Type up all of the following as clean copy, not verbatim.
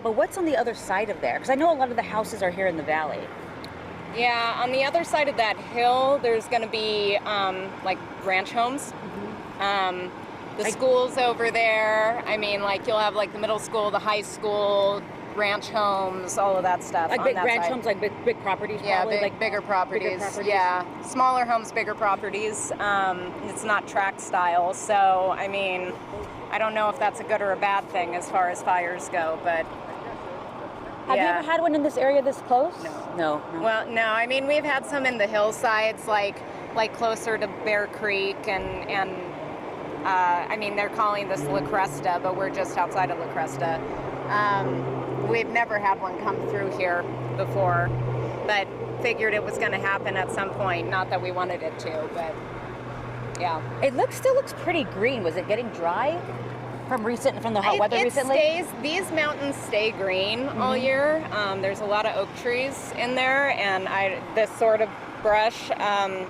But what's on the other side of there? Because I know a lot of the houses are here in the valley. Yeah, on the other side of that hill, there's going to be like ranch homes. The school's over there. I mean, like you'll have like the middle school, the high school, ranch homes, all of that stuff. Like on big that ranch side. homes, like big properties. Yeah, probably, bigger bigger properties. properties. Yeah, smaller homes, bigger properties. It's not tract style, so I mean, I don't know if that's a good or a bad thing as far as fires go, but. Have you ever had one in this area this close? No. Well, no. I mean, we've had some in the hillsides, like closer to Bear Creek, and I mean, they're calling this La Cresta, but we're just outside of La Cresta. We've never had one come through here before, but figured it was going to happen at some point. Not that we wanted it to, but yeah. It still looks pretty green. Was it getting dry from the hot weather recently? These mountains stay green all year. There's a lot of oak trees in there, and this sort of brush.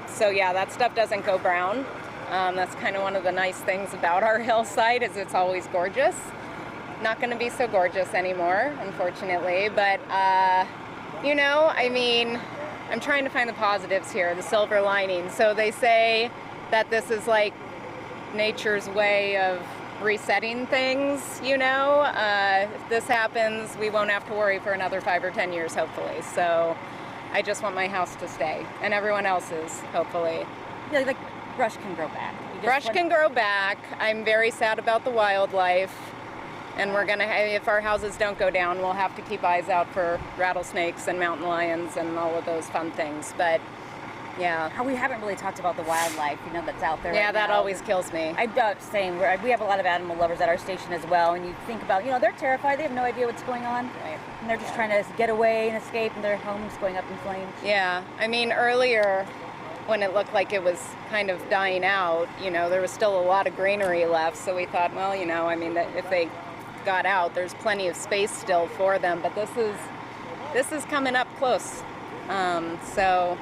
So yeah, that stuff doesn't go brown. That's kind of one of the nice things about our hillside is it's always gorgeous. Not going to be so gorgeous anymore, unfortunately. But you know, I mean, I'm trying to find the positives here, the silver lining. So they say that this is like nature's way of resetting things, you know. If this happens, we won't have to worry for another 5 or 10 years, hopefully. So I just want my house to stay, and everyone else's, hopefully. Yeah, like brush can grow back. Brush can grow back. I'm very sad about the wildlife, and we're gonna, if our houses don't go down, we'll have to keep eyes out for rattlesnakes and mountain lions and all of those fun things. But yeah. How we haven't really talked about the wildlife, you know, that's out there. Yeah, right that now. always kills me. I'm same. We have a lot of animal lovers at our station as well, and you think about, you know, they're terrified. They have no idea what's going on, Right. and they're just trying to get away and escape, and their homes going up in flames. Yeah, I mean, earlier when it looked like it was kind of dying out, you know, there was still a lot of greenery left, so we thought, well, you know, I mean, that if they got out, there's plenty of space still for them, but this is coming up close. So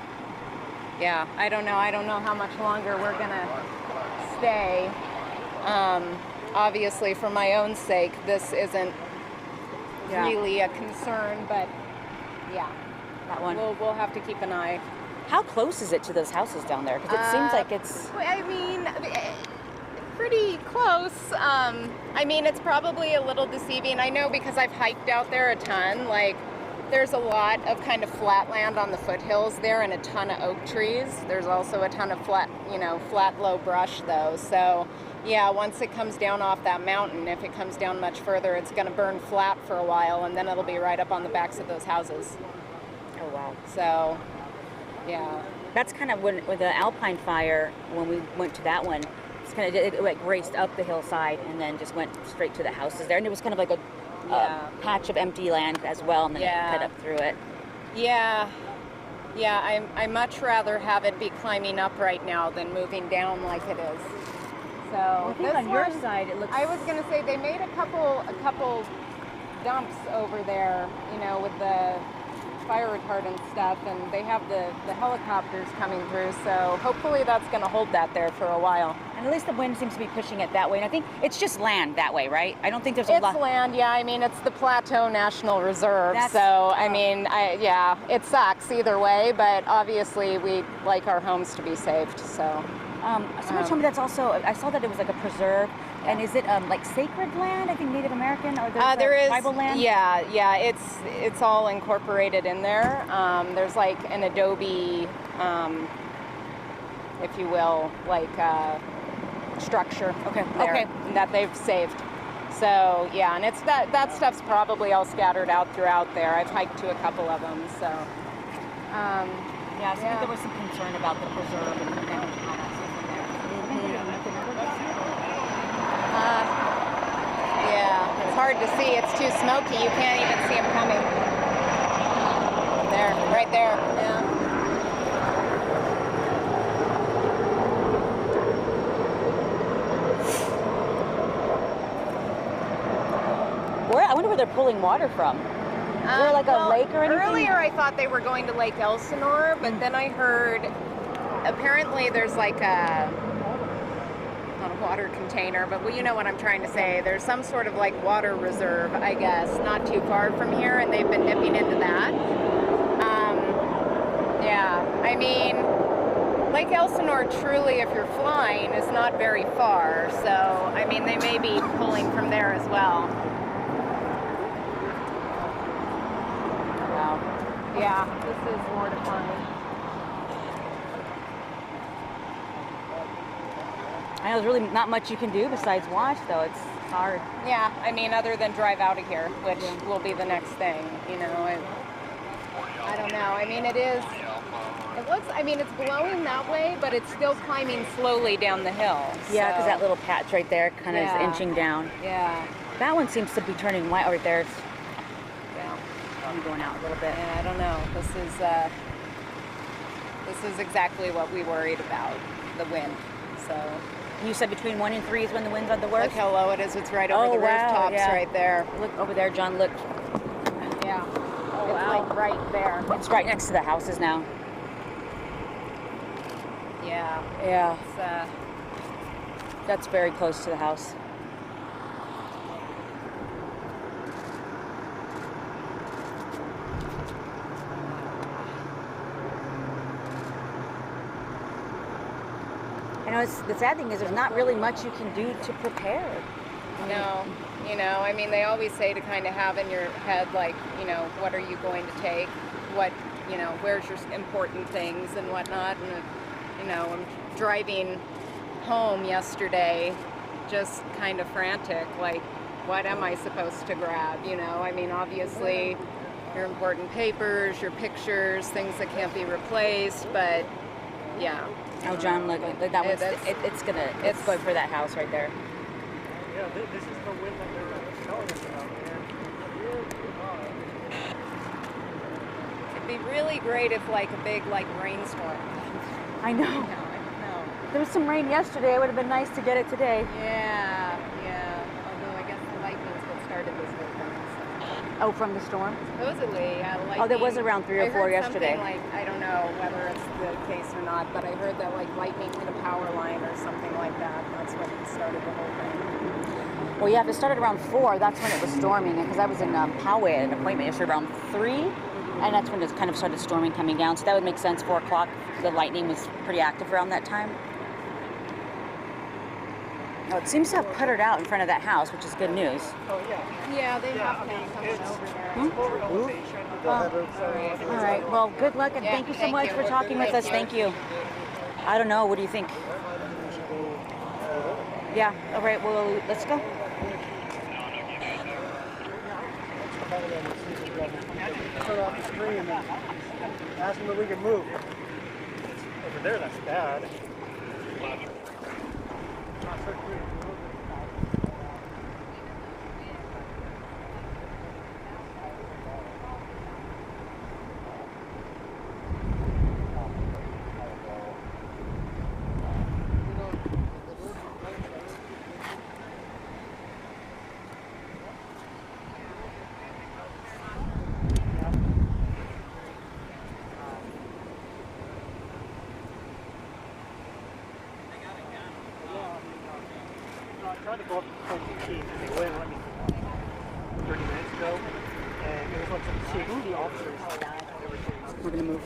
yeah, I don't know how much longer we're gonna stay. Obviously, for my own sake, this isn't really a concern, but yeah, That one. we'll have to keep an eye. How close is it to those houses down there? Because it seems like it's. I mean, pretty close. I mean, it's probably a little deceiving. I know because I've hiked out there a ton. Like, there's a lot of kind of flat land on the foothills there and a ton of oak trees. There's also a ton of flat, low brush though. So yeah, once it comes down off that mountain, if it comes down much further, it's going to burn flat for a while, and then it'll be right up on the backs of those houses. Oh wow. So yeah. That's kind of with the Alpine fire, when we went to that one, it's kind of, it like raced up the hillside and then just went straight to the houses there. And it was kind of like a patch of empty land as well, and then it cut up through it. Yeah. I much rather have it be climbing up right now than moving down like it is. So I think on your side it looks. I was gonna say they made a couple dumps over there, you know, with the fire retardant stuff, and they have the helicopters coming through, so hopefully that's going to hold that there for a while. And at least the wind seems to be pushing it that way, and I think it's just land that way, right? I don't think there's a lot. It's land, yeah. I mean, it's the Plateau National Reserve, so I mean, it sucks either way, but obviously we like our homes to be saved, so. Someone told me that's also, I saw that it was like a preserve, and is it like sacred land? I think Native American, or there is tribal land? Yeah, it's all incorporated in there. There's like an adobe, if you will, like structure there that they've saved. So yeah, and it's that stuff's probably all scattered out throughout there. I've hiked to a couple of them, so. Yeah, so I think there was some concern about the preserve and how that stuff in there. Yeah, it's hard to see. It's too smoky. You can't even see them coming. There, right there. Yeah. I wonder where they're pulling water from. Is there like a lake or anything? Earlier I thought they were going to Lake Elsinore, but then I heard apparently there's like not a water container, but well, you know what I'm trying to say. There's some sort of like water reserve, I guess, not too far from here, and they've been dipping into that. Yeah, I mean, Lake Elsinore truly, if you're flying, is not very far. So, I mean, they may be pulling from there as well. Wow. Yeah, this is mortifying. I know there's really not much you can do besides watch, though. It's hard. Yeah, I mean, other than drive out of here, which will be the next thing, you know. I don't know. I mean, it looks, I mean, it's blowing that way, but it's still climbing slowly down the hill. Yeah, because so. that little patch right there kind of is inching down. Yeah. That one seems to be turning white right there. Yeah. I'm going out a little bit. Yeah, I don't know. This is exactly what we worried about, the wind. So. You said between 1 and 3 is when the wind's on the worst? Look how low it is. It's right over the rooftops right there. Look over there, John. Look. Yeah. Oh, it's like right there. It's right next to the houses now. Yeah. Yeah. It's, that's very close to the house. I know the sad thing is there's not really much you can do to prepare. No, you know, I mean, they always say to kind of have in your head, like, you know, what are you going to take? What, you know, where's your important things and whatnot? And, you know, I'm driving home yesterday just kind of frantic, like, what am I supposed to grab? You know, I mean, obviously your important papers, your pictures, things that can't be replaced, but yeah. Oh, John, look, that one's, it's going for that house right there. Yeah, this is the wind that they're telling us about here. It'd be really great if like a big like rainstorm. I know. No, no. There was some rain yesterday. It would have been nice to get it today. Yeah. Although I guess the lightning's what started this whole thing. So. Oh, from the storm? Supposedly, lightning. Oh, there was around 3 or 4 yesterday. Like, I don't know whether it's the case or not, but I heard that like lightning hit a power line or something like that. That's what started the whole thing. Well, yeah, if it started around 4, that's when it was storming. Because I was in Poway at an appointment yesterday around 3, and that's when it kind of started storming coming down. So that would make sense. 4 o'clock, the lightning was pretty active around that time. Oh, it seems to have puttered out in front of that house, which is good news. Oh, yeah. Yeah, they have now coming over there. All right. Well, good luck, and thank you so much for talking with us. Thank you. I don't know. What do you think? Yeah. All right. Well, let's go. Turn off the screen and ask them if we can move. Over there, that's bad. I tried to go up to 20 and they wouldn't let me 30 minutes ago, and it was like some CHP officers. We're gonna move.